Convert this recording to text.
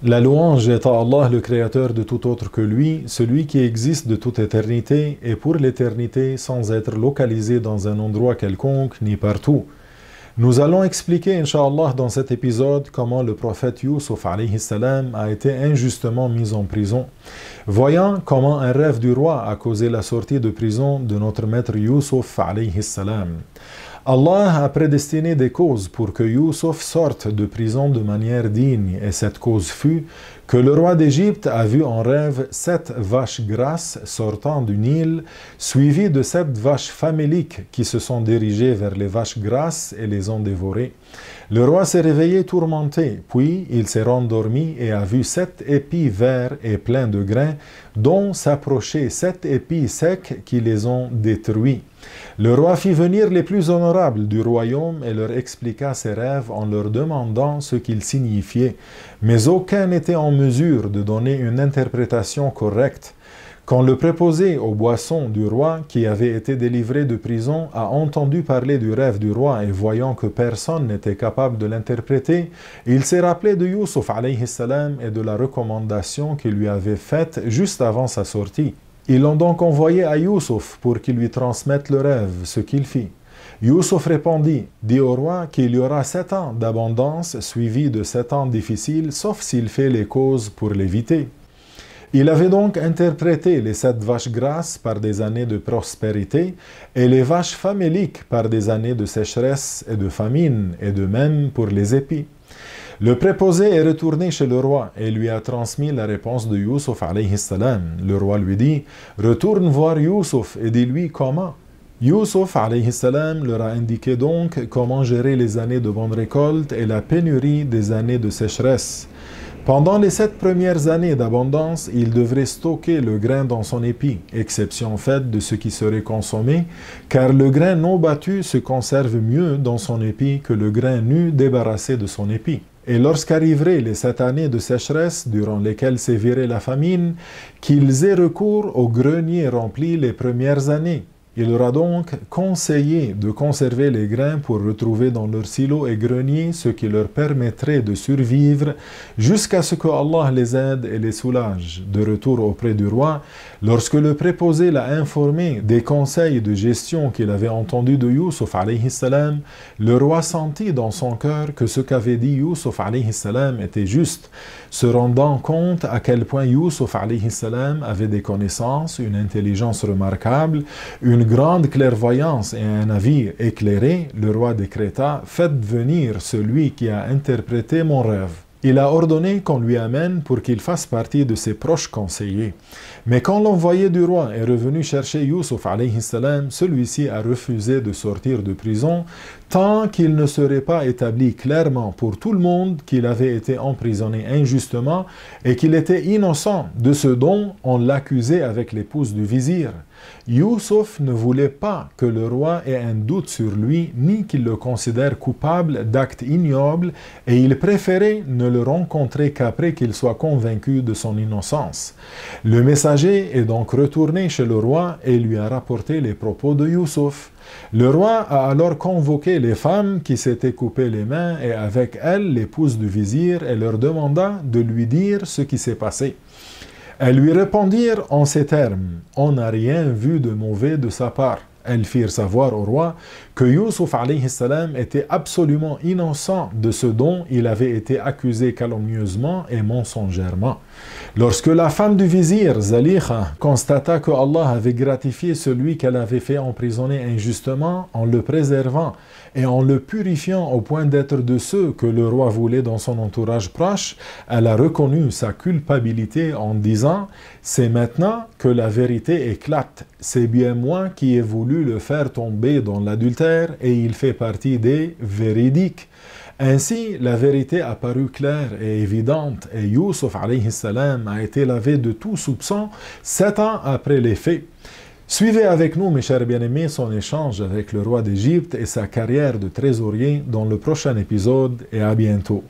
La louange est à Allah, le Créateur de tout autre que lui, celui qui existe de toute éternité et pour l'éternité sans être localisé dans un endroit quelconque ni partout. Nous allons expliquer, Inch'Allah, dans cet épisode, comment le prophète Youssouf alayhi salam a été injustement mis en prison. Voyons comment un rêve du roi a causé la sortie de prison de notre maître Youssouf alayhi salam. Allah a prédestiné des causes pour que Youssouf sorte de prison de manière digne, et cette cause fut que le roi d'Égypte a vu en rêve 7 vaches grasses sortant du Nil, suivies de 7 vaches faméliques qui se sont dirigées vers les vaches grasses et les ont dévorées. Le roi s'est réveillé tourmenté, puis il s'est rendormi et a vu 7 épis verts et pleins de grains, dont s'approchaient 7 épis secs qui les ont détruits. Le roi fit venir les plus honorables du royaume et leur expliqua ses rêves en leur demandant ce qu'ils signifiaient, mais aucun n'était en mesure de donner une interprétation correcte. Quand le préposé aux boissons du roi, qui avait été délivré de prison, a entendu parler du rêve du roi et voyant que personne n'était capable de l'interpréter, il s'est rappelé de Youssouf alayhi salam et de la recommandation qu'il lui avait faite juste avant sa sortie. Ils l'ont donc envoyé à Youssouf pour qu'il lui transmette le rêve, ce qu'il fit. Youssouf répondit, dis au roi qu'il y aura 7 ans d'abondance suivis de 7 ans difficiles, sauf s'il fait les causes pour l'éviter. Il avait donc interprété les 7 vaches grasses par des années de prospérité et les vaches faméliques par des années de sécheresse et de famine, et de même pour les épis. Le préposé est retourné chez le roi et lui a transmis la réponse de Youssouf alayhi salam. Le roi lui dit, retourne voir Youssouf et dis-lui comment. Youssouf alayhi salam leur a indiqué donc comment gérer les années de bonne récolte et la pénurie des années de sécheresse. Pendant les 7 premières années d'abondance, il devrait stocker le grain dans son épi, exception faite de ce qui serait consommé, car le grain non battu se conserve mieux dans son épi que le grain nu débarrassé de son épi. Et lorsqu'arriveraient les 7 années de sécheresse, durant lesquelles sévirait la famine, qu'ils aient recours au grenier rempli les premières années. Il leur a donc conseillé de conserver les grains pour retrouver dans leurs silos et greniers ce qui leur permettrait de survivre jusqu'à ce que Allah les aide et les soulage. De retour auprès du roi, lorsque le préposé l'a informé des conseils de gestion qu'il avait entendus de Youssouf alayhi salam, le roi sentit dans son cœur que ce qu'avait dit Youssouf alayhi salam était juste, se rendant compte à quel point Youssouf alayhi salam avait des connaissances, une intelligence remarquable, une grande clairvoyance et un avis éclairé. Le roi décréta, faites venir celui qui a interprété mon rêve. Il a ordonné qu'on lui amène pour qu'il fasse partie de ses proches conseillers. Mais quand l'envoyé du roi est revenu chercher Youssouf alayhi salam, celui-ci a refusé de sortir de prison tant qu'il ne serait pas établi clairement pour tout le monde qu'il avait été emprisonné injustement et qu'il était innocent de ce dont on l'accusait avec l'épouse du vizir. Youssouf ne voulait pas que le roi ait un doute sur lui, ni qu'il le considère coupable d'actes ignobles, et il préférait ne le rencontrer qu'après qu'il soit convaincu de son innocence. Le messager est donc retourné chez le roi et lui a rapporté les propos de Youssouf. Le roi a alors convoqué les femmes qui s'étaient coupées les mains et avec elles l'épouse du vizir et leur demanda de lui dire ce qui s'est passé. Elles lui répondirent en ces termes, « On n'a rien vu de mauvais de sa part. » Elles firent savoir au roi que Youssouf alayhi salam était absolument innocent de ce dont il avait été accusé calomnieusement et mensongèrement. Lorsque la femme du vizir, Zalikha, constata que Allah avait gratifié celui qu'elle avait fait emprisonner injustement en le préservant et en le purifiant au point d'être de ceux que le roi voulait dans son entourage proche, elle a reconnu sa culpabilité en disant « C'est maintenant que la vérité éclate. C'est bien moi qui ai voulu le faire tomber dans l'adultère et il fait partie des véridiques. » Ainsi, la vérité a paru claire et évidente et Youssouf alayhi salam a été lavé de tout soupçon 7 ans après les faits. Suivez avec nous, mes chers bien-aimés, son échange avec le roi d'Égypte et sa carrière de trésorier dans le prochain épisode et à bientôt.